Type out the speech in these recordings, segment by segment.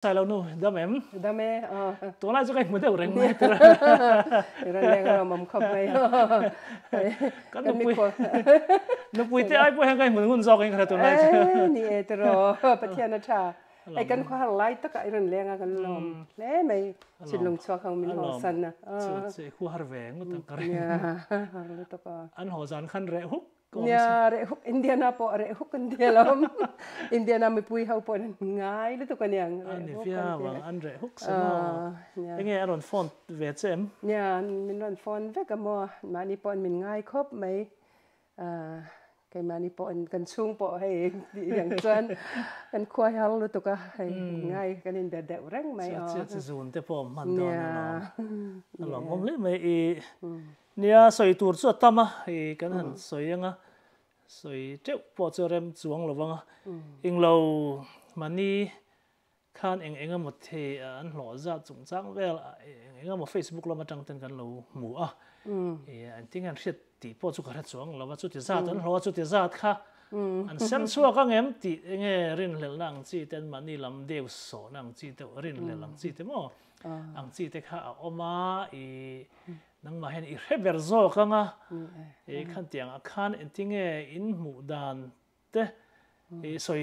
Sailo Nu đam em tối nay cho cái mới đầu rèn mai rèn rèn là mầm khập này cái nó bùi thế ai bùi hàng cái mới ngun gió cái tối nay nè rồi bắt thiên cha ai cần khoa lại tất cả rèn rèn cái lom lẽ mày xin lùng cho không mình hồ sân à sẽ khu har về ngút tắc cái anh hồ sân khăn rẽ hút nya re huk Indiana po re huk India lom Indiana mi pui hau po ngai lu to kan yang anh phía vàng anh rẽ hút sao anh nghe anh phone về xem nya mình run phone về cái mo mà ni po mình ngai khop mấy cái mà ni po kan chung po hay yang chuan kan khoai hal lu to ka hay ngai kan in de reng mấy sẽ zun te po man don lòng om le mấy nia soi tur chu tama i kan han soi anga soi teu po chu rem chuang lowanga inglo mani khan enga một the an hlo za chung chang vel enga mo Facebook lo ma tang ten kan lo mu a an ting an hriat ti po chu ka chuang lo wa chu ti za an hlo chu ti za kha an sen chuak ka ngem ti nge rin hlel nang chi ten mani lam deu so nang chi te rin hlel nang chi te mo ang chi te kha oma i nang ma hen i rever zo kanga e khan tiang a khan entinge in mu dan te e soi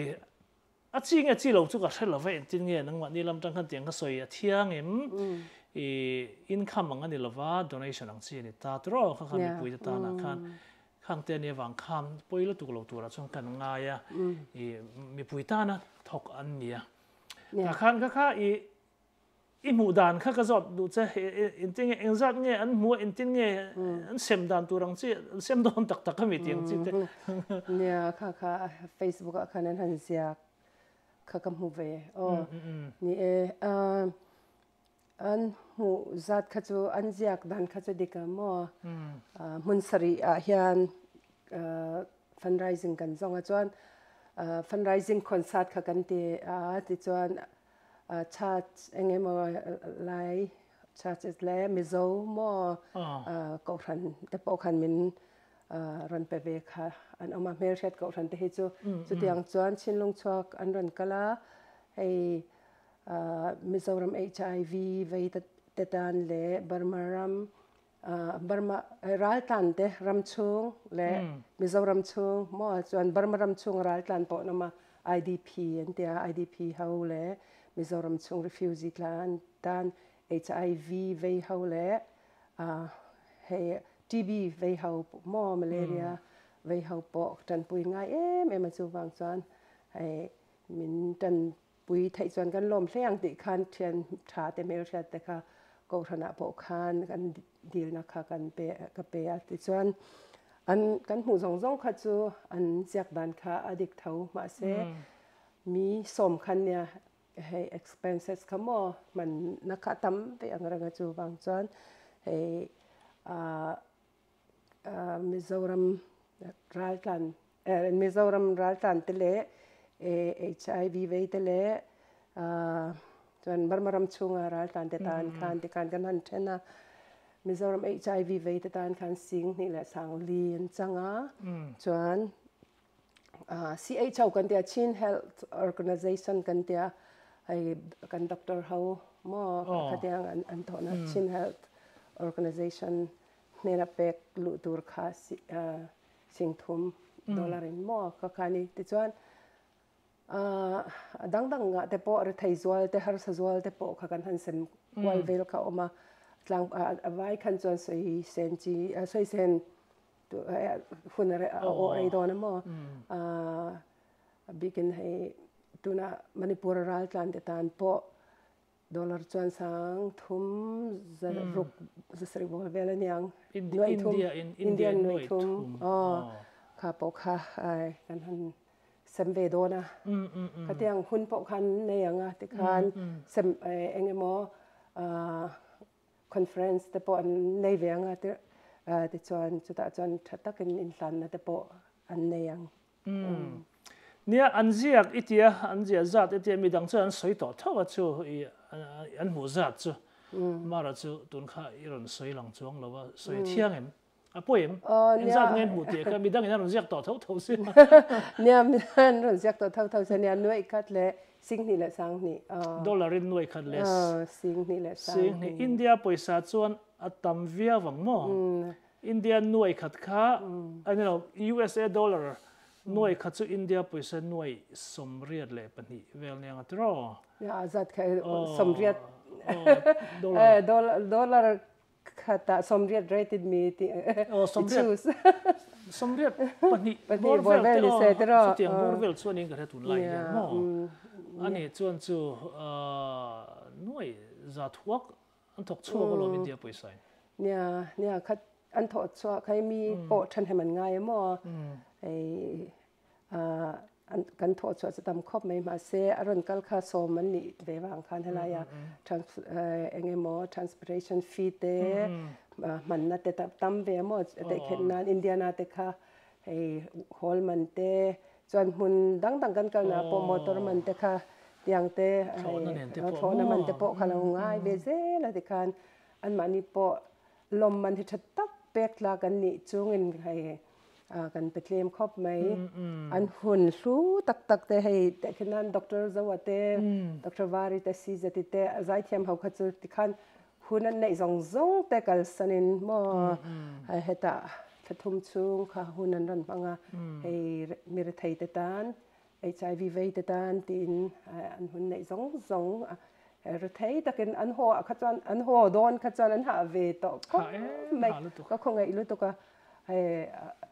a chi nge chi lo chu ka hrelo ve entinge nang ma ni lam tang khan tiang ka soi a thiang em e income ang ani lova donation ang chi ni ta tro kha khan ni pui ta na khan khang te ne wang kham poilo tu lo tu ra chung kan nga ya e mi pui ta na thok an nia ka khan kha i mu dan kha ka zot du che inting engzat nge an mu inting nge an sem dan turang chi sem don tak tak mi tiang chi te nya kha Facebook kha nan han sia kha kam hu ve ni an mu zat kha chu an ziak dan kha chu dika mo mun sari a hian fundraising kan zonga chuan fundraising concert kha kan ti chuan chah engem lai chah is le mizo mo ko ran te po khan min ran pe ve kha an oma mer shet ko ran te hi chu tiang chuan chinlung chuak an ran kala hei Mizoram HIV ve te tan le Burma ral tan te ram chung le Mizoram chung mo chuan Burma ram chung ral tan po nama IDP en tia IDP hau le Mizoram chung refugee tan HIV ve hau le hei TB ve hau mo malaria ve hau po tan pui ngai em chu wang chuan hei min tan pui thai chuan kan lom hleang ti khan thian tha te mer sha te kha ko thana po khan kan dil na kha kan pe a ti chuan an kan hu zong kha chu an ziak dan kha adik thau ma se mi som khan nia hei expenses kamo man nakha tam te angranga chu wang chuan hei Mizoram raltan te le HIV ve te le chuan Burma chunga raltan te tan khan te kan han thena Mizoram HIV ve te tan khan sing ni le sang li an changa chuan CHO kan tia Chin Health Organization kan tia ai kan doctor ho mo khatiang an thona Chin Health Organization nena pek lu tur kha sing thum dollar in mo ka khani ti chuan dang nga te po ar thai zual te har sa zual te po kha kan han sen wal vel kha oma tlang avai khan chuan soi sen tu hunare o ai dona mo bikin hei tuna Manipur ral tlan te tan po dollar chuan sang thum ruk zasri bol velaniang Indian noi thum kha po kha ai kan han semve dona khatiang hun po khan nei anga te khan sem engemo conference te po nei ve anga te chuan chuta chuan thatakin in hlan na te po an nei ang nia anziak itia anzia zat itia midang chuan soi to thawa chu an mu zat chu mara chu tun kha iron soi lang chuang lawa soi thiang em a poem in zat ngen mu te ka midang in ron ziak to tho si nia mi ron ziak to tho se nia noi khat le สิ่งนี่แหละสังนี่ดอลลาร์หน่วยคัดเลสสิ่งนี่แหละสิ่งนี่อินเดียปอยซาจวนอัตมเวียวังมั่วอินเดียหน่วยขัดค้าอันนี้เรา USA ดอลลาร์หน่วยขัดสู่อินเดียปอยซาหน่วยสมเรียดเลยปนี่เวลเนี่ยตรอจัดแค่สมเรียดดอลลาร์ขัดสมเรียด rated me สมเรียดปนี่บอร์เวลที่เตียงบอร์เวลส่วนนี้ก็ได้ตุนไล่มั่วอันนี้ส่วนจู่หน่วยจัดวกอันถกชั่วก็ลงอินเดียปอยซาเนี่ยคัดอันถอดชัวใครมีโปะทันให้มันง่ายมั้งไอกันถอดชัวจะทำครบไหมมาเสียอารมณ์กัลคาโซมันนี่เววางคันให้ไรอะเองมั้ง transportation fee เตมันน่าจะตั้มเวมั้งแต่เห็นนั้นอินเดียน่าจะค่ะไอฮอลมันเตจนหุ่นดังกันนะโปรโมทมันเตค่ะอย่างเตเราโทษมันเตโปะขลังง่ายเบเซ่ละที่การอันมันนี่โปะลมมันที่ชัดตับเป็กลากันนี่จุงอินให้กันไปเคลมครบไหมอันหุ่นสู้ตักแต่ให้แต่ขนาดด็อกเตอร์จะว่าแต่ด็อกเตอร์วาริแต่ซีจะติดแต่ใจเทียมเขาขัดจุดที่ขันหุ่นนั้นในซงแต่กัลสันินมอให้ตาทัดทุ่มจุงค่ะหุ่นนั้นรันพังให้มีรถไถแต่ตาน HIV ไว้แต่ตานตีนอันหุ่นในซงรถไถแต่กันอันหัวขจรอันหัวโดนขจรอันหาเวตก็ไม่ก็คงไงรู้ตัวก็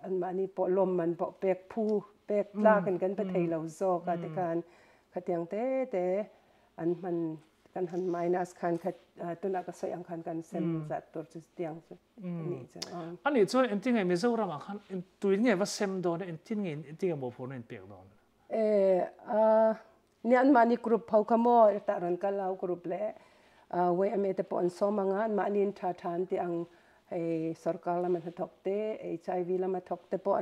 อันมานี่ปอลมมันปอเปกผู้เปกลากันไปไทยเราโซกแต่การขัดยังแต่อันมันกันหันไมนัสคันขัดตัวนักสยังคันกันเซมจัดตัวจุดเตียงนี่จ้ะอันนี้ช่วยอันที่ไงไม่สู้รามาคันตัวนี้ว่าเซมโดนอันที่ไงอันที่ไงโมโพนอันเปียกโดนเนี่ยอันมานี่กรุ๊ปเขาขโมยแต่รันกันเรากรุ๊ปเล่เว้ยอเมริกาปอนโซมังอันมานี่ท่าทานที่อังไอ้สรการละมันถกเตะHIVละมันถกเตะปอ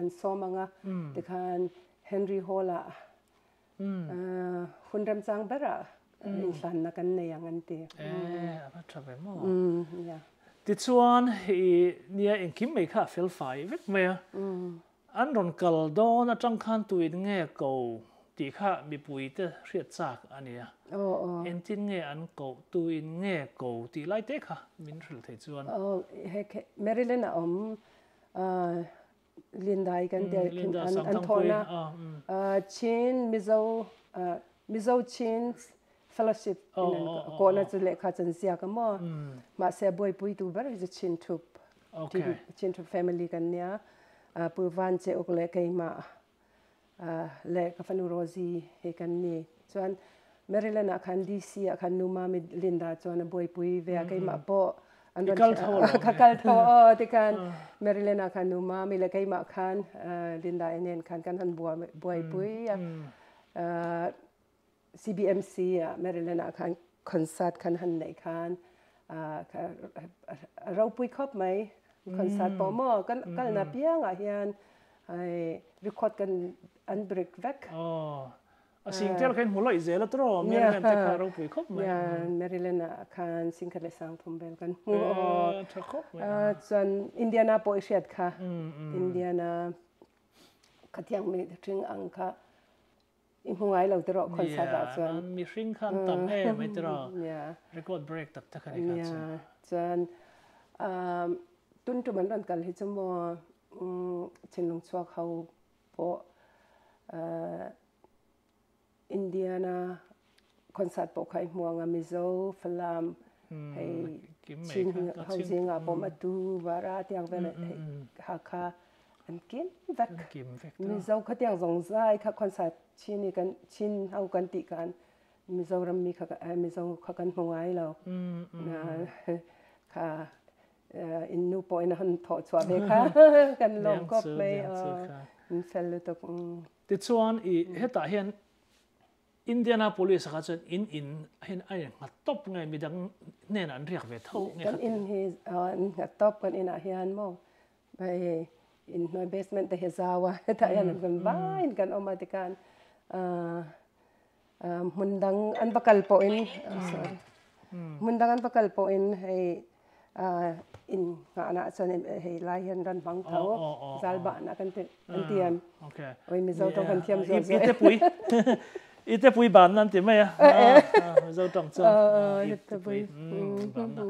นโซมังที่คันเฮนรี่ฮอลล่ะคุณรำจังเบระอินสันนักกันในอย่างนั้นตีมาทำไปมั่งติดส่วนเนี่ยเองคิดไม่ค่ะเฟลไฟเวกเมียอันรอนกัลโดนจังคันตัวเงี้ยกูตีข้ามีปุยเตเรียดจากอันนี้เอ็นจินเงี้ยอันกูตัวเงี้ยกูตีไล่เตะค่ะมินสุดที่ส่วนเฮ้เมริเลนลินได้กันเดียวอันโทนะชินมิโซชินfellowship ko na chule kha chan sia ka mo ma se boy pui tu bar is chin thup chin thup family kan nia pu van che okle kai ma le ka fanu rozi he kan ni chuan maryland khan dc khan numa mi linda chuan boy pui ve kai ma po an kal tho ti kan maryland khan numa mi le kai ma khan linda enen khan kan han boy pui CBMC Maryland kan concert kan han nei kanเราปุยครบไหมคอนเสิร์ตปอมอกันนับเพียงอ่ะเฮียนรีคอร์ดกันอันเบรกแวกสิ่งที่เราเห็นหัวเราะอีเซลตัวแมริแลนด์จะเราปุยครบไหมแมริแลนด์kanสิ่งที่เราสร้างทุ่มเบลกันส่วนอินเดียนาโปรเชียดค่ะอินเดียนาขัดยังมีถึงอังค่ะอินหัวเราตลอดคอนเสิร์ตส่วนมีสิ่งขันตั้มไม่ตลอดรีคอร์ดเบรกตักตักอะไรกันส่วนตุนตุมันรันกันให้จมูกเช่นลงชัวเขาโปอินเดียนาคอนเสิร์ตโปใครมัวงามิโซฟลามให้ชินเขาจริงอ่ะโปมาดูวาระที่ยังเป็นฮักคาอันกินแวกมิโซเขาที่ยังสงสัยค่ะคอนเสิร์ตชินนี่กันชินเอากันติกันมิโซรัมมีค่ะมิโซเขากันหัวไอ้เราค่ะอินนูปอยนั่นถอดสวดเลยค่ะกันลงก็ไปอินเฟลตุกติดส่วนอีเหตุเห็นอินเดียนาโพลิสเขาจะอินเห็นไอ้งัดตบไงมีดังเน่นอันเรียกเวทเท่ากันอินเฮงัดตบกันอินอาเฮียนมองไปอินในเบสเมนต์แต่เฮซาวะแต่ยันกันบ้านกันออกมาติการมุนดังอันประกัลปอินมุนดังอันประกัลปอินให้อินงานนั้นส่วนให้ไล่ยันรันบังเท้าซาลบานะกันเตียนโอ้ยมิโซต้องกันเทียมโซอีเตปุย ít pui bản nan thì mấy dâu trồng trồng ít pui bản na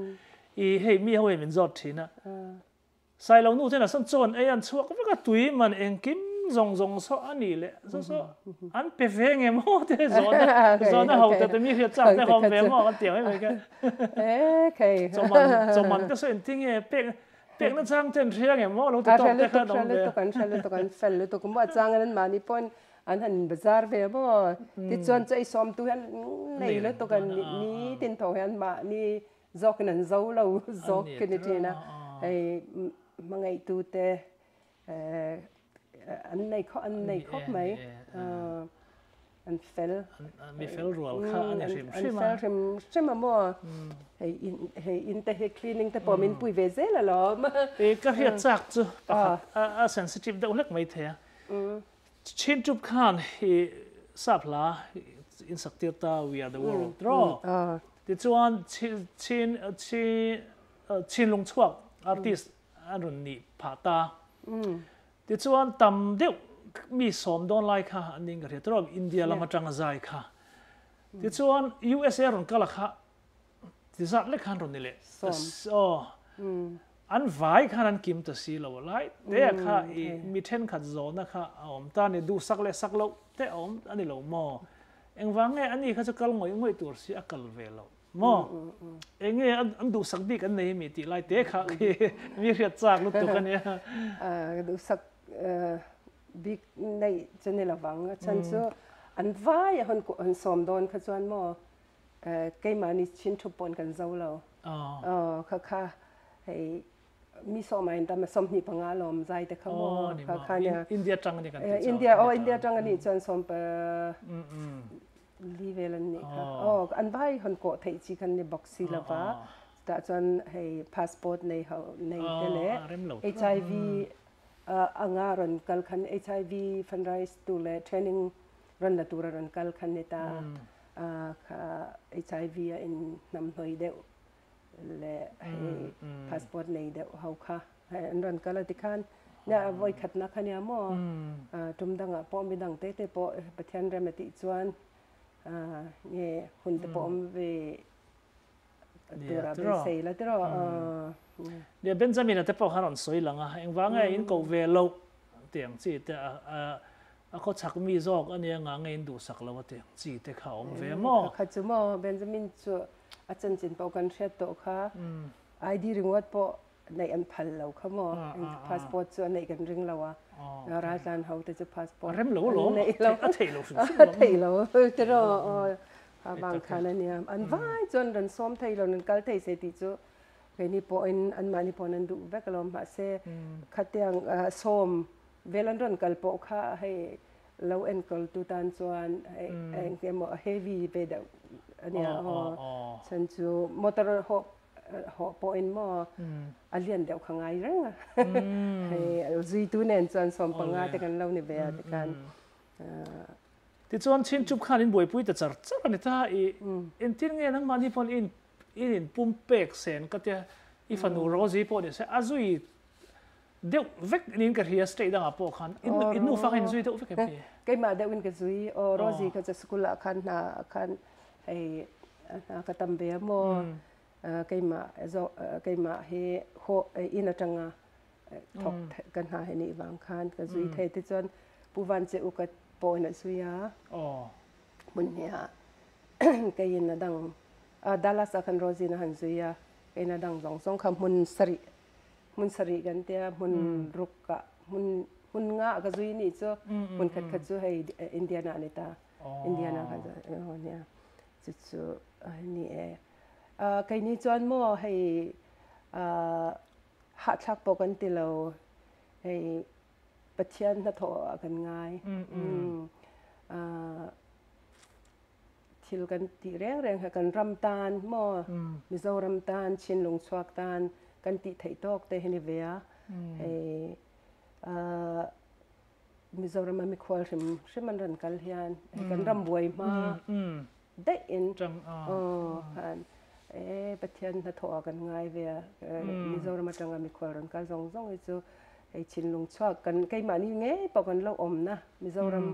hei mi hoi mình giọt thì na Sailo Nu thế là sân chôn ấy ăn chuột có cái túi mà em kim rong so anh đi lệ so anh pe về nghe mò thế giọt nó hậu từ mi hiện trạng thế hòm về mò cái tiếng ấy vậy cái cho mình cái sự tiếng nghe pe nó trang trên riêng nghe mò lúc tụt cái khác đồng về tụi con phèn tụi con mua trang anh mà đi pon anh hành bazar về mò thì chọn chạy xóm tụi anh này là tụi con ní tin thầu anh mà ní giọt cái này giấu lâu giọt cái này thế na hay mà ngày tụi te anh này khóc mấy anh phèn ruột khá anh phèn xem mà mua hay in te cleaning te bỏ mình bụi về dễ là lo mà cái hiện chắc chứ sensitive đâu lắc mấy thế trên chụp khan thì sắp là in sắc tiêu ta we are the world draw thì chuan chin lung chuak artist anh nị phá ta thì chuan tầm điệu mi xóm don lai kha anh ninh cái đó India là mà trăng dài kha thì chuan USA rồi cả là kha thì sát lấy khan rồi nè anh vài khan anh kim tự si lâu lại thế kha mi then khát gió na kha ta này du sắc lệ sắc lâu thế anh này lâu mò anh vắng nghe anh ấy khá cho cal ngồi tuổi si akal về lâu mò anh nghe anh du sắc đi cái này mi ti lại thế kha mi riết chắc lúc tụi cái này du sắc big này cho nên là vắng chân số anh vài hắn xóm đón khá cho anh mò cái mà ni chín chục bốn cần dâu lâu khá hay mi xóm anh ta mà xóm ni bằng áo lom dài thế không khá nha India trăng này kan India trăng anh chân xóm bờ đi về lần này anh vài hắn có thấy chỉ cần ni boxy là vả đã chân hay passport này hậu này thế lẽ HIV anga ron kal khan HIV fundraise tu le training ron la tura ron kal khan neta HIV in nam hoi deu le passport nei deu hau kha ron kal ti khan na voi khat na khan ya mo tum danga pom bi dang te po pathian remati chuan nge hun te pom ve tura be sei la tro dia Benjamin ate pawh han on soi langa engwanga in ko ve lo tiang chi te a ko chak mi jok ania nga ngein du sak lo te chi te khaom ve mo kha chu mo Benjamin chu a chen chin pau kan thret to kha ID ringwat po nei an phal lo kha mo passport chu nei kan ring lawa ra san ho te chu passport rem lo nei lo a thei lo te ro bang khan ania an vai chon ran som thei lo nan kal thei se ti chu cái này po anh mà ni po anh đủ vét cái lom mà sẽ khát tiếng xôm về lần rồi cái po khá hay low ankle tu tan chuan anh cái mo heavy về đâu anh à chân chú motor họ po anh mo alien đâu khang ai răng hay duy tu nên chuan xôm bằng ngã thì cái lâu này về thì cái thì chuan chín chụp khăn in buổi buổi tự chặt chắc là ta in tiếng nghe năng mà ni po in pum pek sen ka tia ifanu rozi po de se azui deu vek nin ka ria state dang apo khan in nu fa in zui deu vek cái mà deu in ka zui o rozi ka cha school khan na khan ai ka tambe mo cái mà he ho in atanga thok kan ha he ni wang khan ka zui the te chon puwan che u ka po na suya mun ya cái in dang Dallas akan rozi na hanzuya kay na dang zong song kam mun sari gan tia mun rukka mun nga ka zui ni cho mun khat chu hay Indiana neta Indiana ka ho nia chu ni kay ni chuan mo hay ha thak po kan tilo hay pathian na tho kan ngai thil kan ti reng kan ram tan mo mizo ram tan chin lung chuak tan kan ti thei tok te heni vea he mizo ram mi khwal hrim ran kal hian kan ram buai ma de in han pathian na tho kan ngai vea mizo ram atanga mi khwal ran kal zong zong chu ai chin lung chuak kan kai ma ni nge pa kan lo om na mizo ram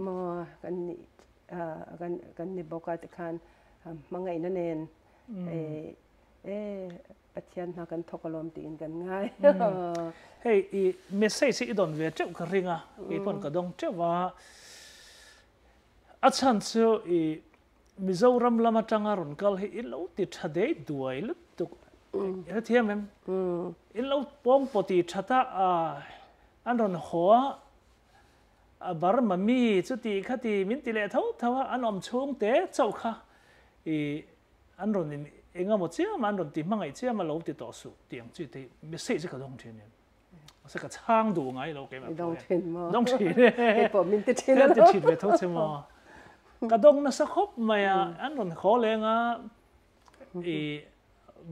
mo kan ni กันนิบกาติคันมังไงนั่นเองปัจจัยนักกันทกลมตีนกันง่ายเฮ้ยเมสเซจที่โดนเวทเจ้าคริงอ่ะปนกระดงเจ้าว่าอาจารย์เจ้ามิโซรัมลามาจังอารมณ์กัลให้อินเราติดชาเดย์ด้วยลุตุกเทียมเอ็มอินเราป้องปฏิชาตาอันรอนหัวบารมามีจุดที่ขัดที่มินติเลเท่าว่าอันอมช่วงเตะเจ้าค่ะอันรอนเองก็หมดเชื่อมันรอนตีมังไอเชื่อมาเราติดต่อสู้เตียงจุดที่ไม่ใช่จะกระดงเทียนเนี่ยสักช่างดูไงเราเก็บแบบดงเทียนเนี่ยผมมินติเทียนติดฉีดไปเท่าเชื่อมกระดงน่ะสักครบไหมอันรอนขอเลยงะ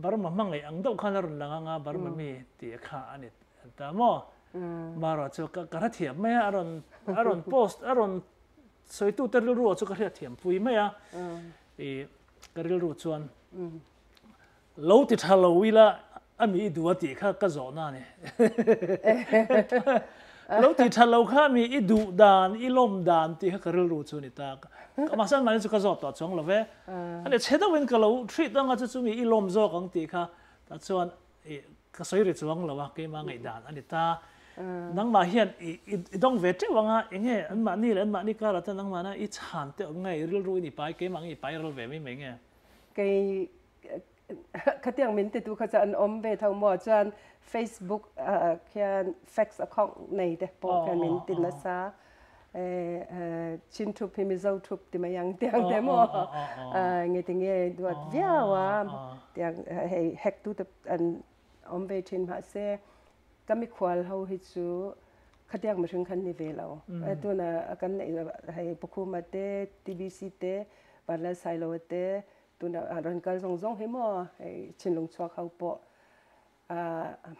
บารมามังไออังดอกขันรอนละงะบารมามีตีข้าอันนี้แต่หม้อมาเราจะกระเทียมไหมอารอนโพสต์อารอนสวยตู้แต่รู้ว่าจะกระเทียมปุยไหมกระรู้ชวนเราติดฮัลโลวีละมีดูว่าตีข้าก็จอน่ะเนี่ยเราติดฮัลโลข้ามีดูดานลมดานตีข้ากระรู้ชวนนี่ตาก็มาสั่นมันจะก็จอต่อช่องละเว้อันนี้เชื่อว่าก็เราทรีตต้องจะมีลมจอของตีข้าแต่ชวนก็สวยริช่วงละว่าเกี่ยมาไงดานอันนี้ตานังมาเฮียนต้องเวทเจ้าว่าเองอันมานี่อันมานี่ก็แล้วแต่นังมานะอีฉันเตะไงเรื่องรู้นี่ไปเกี่ยมังอีไปเราเวไม่เหม่งไงเกี่ยขัดยังมินติดตัวเขาจะอันอมเวทเอาหมดจน Facebook แค่ fax account ในเด็กบอกแค่มินติดนะซะชินทุบพิมิโซทุบที่มายังเตียงเดโมเงี้ยที่เงี้ยดูว่าเยอะว่าเตียงให้แฮกตัวอันอมเวทินมาเซ่ก็มีควาเขาให้ชูขัดยังมาถึงขั้นนี้เวลาตัวน่ะกันให้ปกครองมาเตะทีวีซีเตะบาร์เลสไซโลเตะตัวน่ะรันการส่งให้หมอให้ชินลงชัวเขาปะ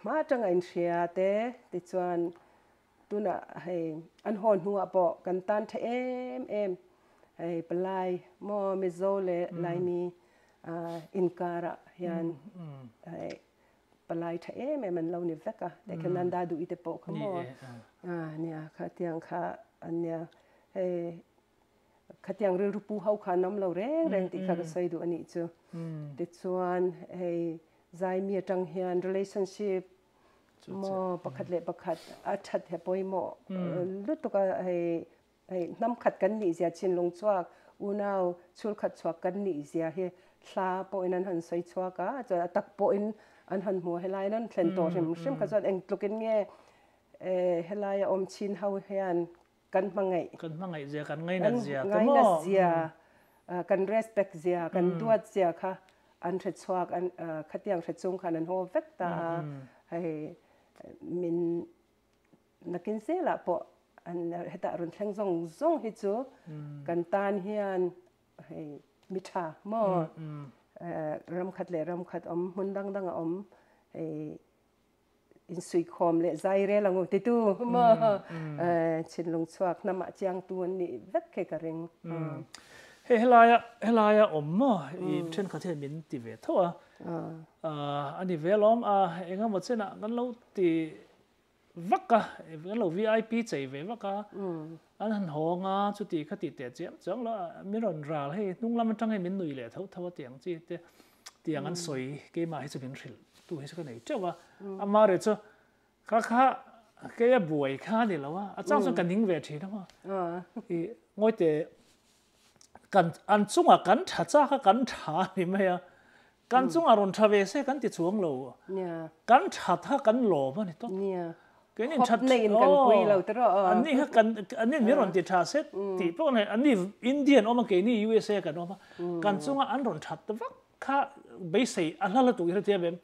มาจังไงเชียเตะติดส่วนตัวน่ะให้อันหอนหัวปะกันตันเอ็มให้ปลายหมอเมโซเลไลมีอินการะยันให้ปลายเอ็มมันเราเนี่ยฟักแต่ขนาดได้ดูอีเตปขโมเนี่ยขัดยังค่ะอันเนี่ยขัดยังเรื่องรูปเขาขาน้ำเราแรงติดขัดก็ใส่ดูอันนี้จ้ะติดส่วนให้ใจมีจังเฮียน relationship หมอประคัดเละประคัดอาชัดเหปอยหมอรู้ตัวก็ให้น้ำขัดกันนี่เสียชินลงชัวอูน่าชุลขัดชัวกันนี่เสียให้คลาปอยนั้นหันใส่ชัวก็จะตักปอยอันหันหัวเฮลัยนั่นเทรนโตใช่ไหมซึ่งก็จะเองตุกินเงี้ยเฮลัยอมชินเฮาเฮียนกันมังไงเสียกันไงนั่นเสียกัน respect เสียกันดวดเสียค่ะอันเทชัวกันขัดยังเทชงค่ะนั่นหัวเวกตาให้มินนักกินเสียละปะอันเหตุรุนแรงส่งให้จูกันตานเฮียนให้มิชาหม้อรำขัดเละรำขัดอมหุ่นดังอมอินสุยคอมเละใจเร่ละงูติดูมาชินลงสวกน้ำมาจียงตัวนี้เวกเคกระเรงเฮลายอมมาเช่นเขาเทียนมินติเวทัวอันนี้เวลอมเองก็หมดเส้นงั้นเราตีวักงั้นเรา VIP ใจเววักอันนั้นหงจุดที่เขาติดแต่เจ้าจังแล้วไม่รอนราให้นุ่งละมันจังให้มินหนุ่ยเลยเท่าเตียงจีเตียงอันสวยเกี่ยมาให้จะเป็นสิลตัวให้จะกันไหนเจ้าว่าอามาเรจ้าข้าเกี่ยบวยข้าเนี่ยแล้วว่าอาจารย์ส่วนกันนิ่งเวทีนะว่าง่อยแต่กันอันจุงกันชาจ้ากันชานี่ไหมกันจุงอารมณ์ทวีเสกันติดช่วงโลกันชาท่ากันโลมันนี่ต้องก็นี่ชัดกันคุยเราตลอดอันนี้กันอันนี้มีรอนติดชาเสร็จที่พวกนี้อันนี้อินเดียนออกมาเกี่ยนี่ USA กันออกมากันจุงอันรอนชัดแต่ว่าข้าไม่ใช่อันละตัวที่เทียบเป็น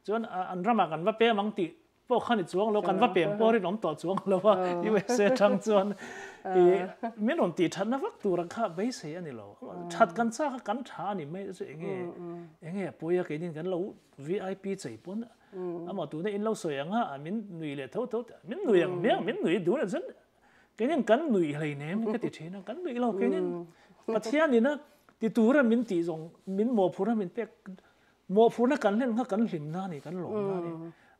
จนอันรำมากันว่าเป๊ะมังติพวกข้านี่ช่วงเรากันว่าเปลี่ยนพวกที่น้องต่อช่วงเราว่า USA ทั้งจวนไม่รอนติดชัดนะว่าตัวราคาไม่ใช่อันนี้เราชัดกันซะกันช้านี่ไม่ใช่เงี้ยปุยกันนี่กันเรา VIP ใจปนอามาตัวนี้อินเราสวยอ่ะมินหนุ่ยเลยเท่ามินหนุ่ยอย่างเนี้ยมินหนุ่ยดูนะฉันกันนี่กันหนุ่ยอะไรเนี่ยมันก็ติดเชื้อนะกันหนุ่ยเรากันนี่ปัจจัยนี้นะที่ตัวเรามินตีจงมินโมพูดนะมินเป๊กโมพูดนะกันเล่นก็กันหลิมนะนี่กันหลงนะนี่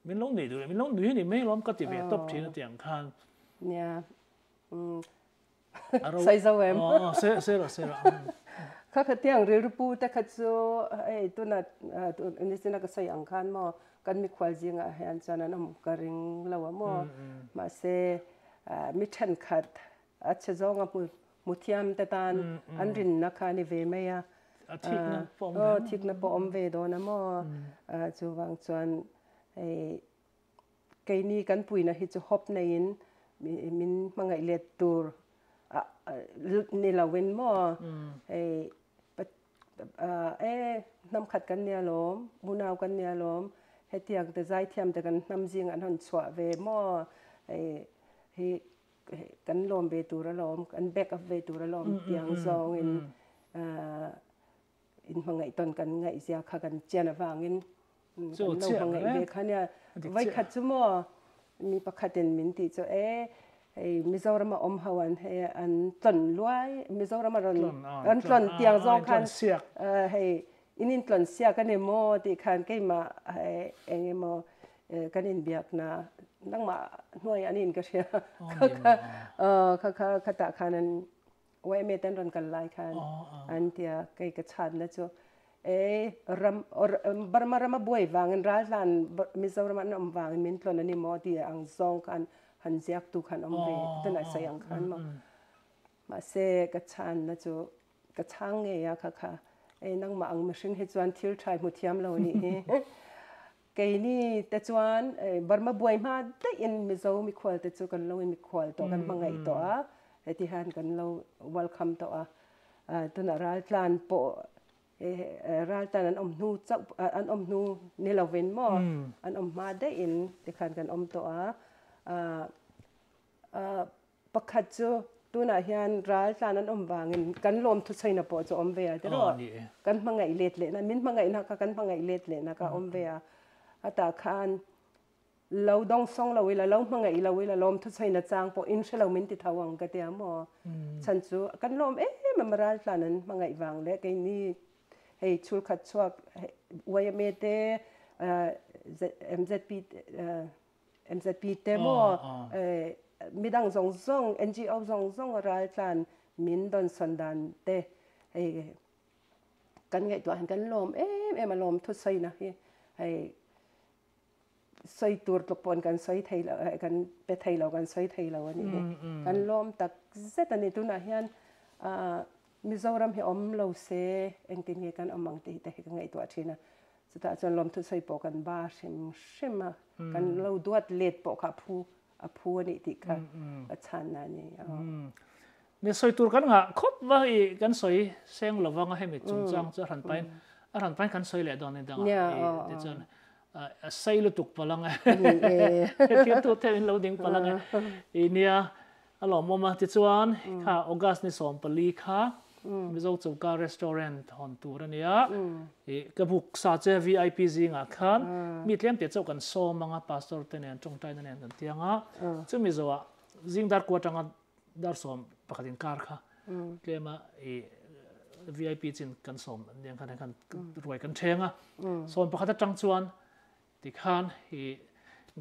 มินหลงหนีดูเลยมินหลงหนีนี่ไม่ล้อมก็ติดเวทตบทีนะเตียงคานเนี่ย sai dâu em sẽ rồi các cái tiếng rêu pu ta khát cho ấy tôi là anh xin là cái sai ăn khan mà cần mi khoai riêng à hay anh cho nên ông cái ring lâu mà sẽ mi chân khát à chế do ngọc một thiam ta tan anh rin na khan về mày à thịt na bom về đó nè mà cho vàng chọn cái ní cần pui na hít cho hop này in mình mang ngày lệ tourนี่เราเว้นหม้อน้ำขัดกันเนี่ยล้มบุนาวกันเนี่ยล้มให้เตียงแต่ใจเทียมแต่กันน้ำจิงอันหันสวะเวหม้อให้กันล้มเวตูระล้มกันแบกกับเวตูระล้มเตียงซองอินพังไงตอนกันไงเสียขากันเจียนวางอินเราพังไงเวค่ะเนี่ยไว้ขัดจุหม้อมีประคัดเด่นมินติจะมิโซรามาอมฮาวันให้อันต้นล้วยมิโซรามาอันต้นเตียงซองคันให้อินินต้นเสียกันเนี่ยโมติคันใกล้มาให้เองโมกันอินเบียกนะนั่งมาหน่วยอันนี้ก็เชียค่ะตาคันนั้นไว้เมตันรอนกันไล่คันอันเดียใกล้กระชันนะจ๊ะบารมาบวยวางร้านลานมิโซรามาอมวางมินต้นอันนี้โมติอังซองคันหันเสียกตุขันอมเวตั้งแต่สยังขันมาเสกระชันนะจ๊กระช่างเงียค่ะนั่งมาอังมาชิงให้จวนทิลทรายมุทิมเรานี่ไก่นี่แต่จวนบารมาบวยมาได้ยินมิโซมีควอลแต่จ๊กันเรามีควอลต่อกันบางไงต่อไอ้ที่หันกันเรา welcome ต่อตั้งแต่ร้านลานโปร้านตอนนั้นอมนูจับอันอมนูนี่เราเว้นหม้ออันอมมาได้ยินที่ขันกันอมต่อประคัดจูตัวน่ะเฮียนร้านร้านนั้นอมวางเงินกันลมทุกสิ่งนะปอจะอมเวียแต่ว่ากันมังไงเล็ดเลยนะมิ้นมังไงนะกันมังไงเล็ดเลยนะก็อมเวียแต่คันเราดองซองเราเวลาเรามังไงเราเวลาลมทุกสิ่งนะจางปออินเชเรามิ้นติดทวังก็เดียมอฉันจูกันลมมันมาร้านร้านนั้นมังไงวางเลยไอ้นี่ให้ชุลขัดชวกวัยเมเตMZP เตมอมีดังซง NGO ซงรายการมินดอนสันดานเตกันไงตัวหันกันลมมาลมทุกสิ่งนะให้ใส่ตัวตกปนกันใส่ไทยเรากันไปไทยเรากันใส่ไทยเราอันนี้กันลมตักเซตันนี้ตัวน่ะเฮียนมิโซรัมให้อมเราเซเองติงกันอมมังตีแต่กันไงตัวทีนะสุดท้ายจนลมทุกสิ่งปกันบ้าชิมกันเราดวดเล็ดปกพูนี่ติค่ะชันนั่นนี่เนี่ยสวยตัวกันงะครบว่าอีกันสวยเสียงระวังให้มีจุดจังจะหันไปกันสวยแหละตอนนี้ดังเดี๋ยวจนใส่ลุตุกพลังไงเทียบตัวเทวินเราดิ้งพลังไงเนี่ยอารมณ์มาติดจวนค่ะออกัสในสองปลีค่ะมิโซจูการรีสอร์ทฮอนตูร์เนี่ยกระบุกซาเจ VIP จิงอ่ะคันมีเลี้ยงเตี๋ยวกันโซมังอ่ะพาสตอร์เตเนี่ยจงใจเนี่ยกันเตียงอ่ะซึ่งมิโซอ่ะจิงดาร์กว่าจังอ่ะดาร์สอมปกติคาร์ค่ะเลี้ยงมาVIP จิงกันโซมเลี้ยงกันรวยกันเชงอ่ะโซมปกติจังจวนที่คัน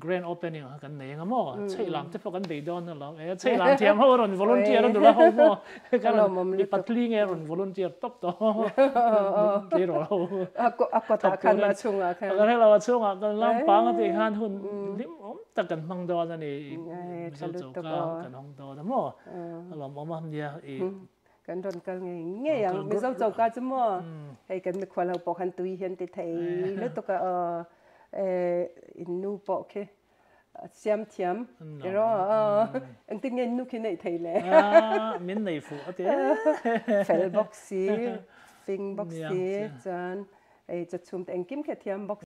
grand opening กันเนี่ยงั้นมั้งใช่ลำที่พวกกันไปดอนนั่นแหละใช่ลำเทียมเขารอน volunteer นั่นดูแลเขามั้งกันมีปัตลิงเอรอน volunteer ต๊อบเดี๋ยวเราก็ตาคันมาช่วงอ่ะค่ะกันให้เราช่วงอ่ะกันลำปังอ่ะที่ฮันหุ่นลิมแต่กันมังดอนนี่จะจบกันห้องดอนนะมั้งเรามองมันเนี่ยกันโดนกันไงอย่างมีเจ้าจบกันจะมั้งให้กันมีความเราปกันตุยเห็นติดไทยแล้วตัวก็อินนูปอกเคเสียมเทียมเดี๋ยวอันที่เงินนูคิดในไทยเลยมินในฟูอ่ะเดี๋ยวเฟลบ็อกซี่ฟิงบ็อกซี่จานจะชุมแต่อังกิมแค่เทียมบ็อก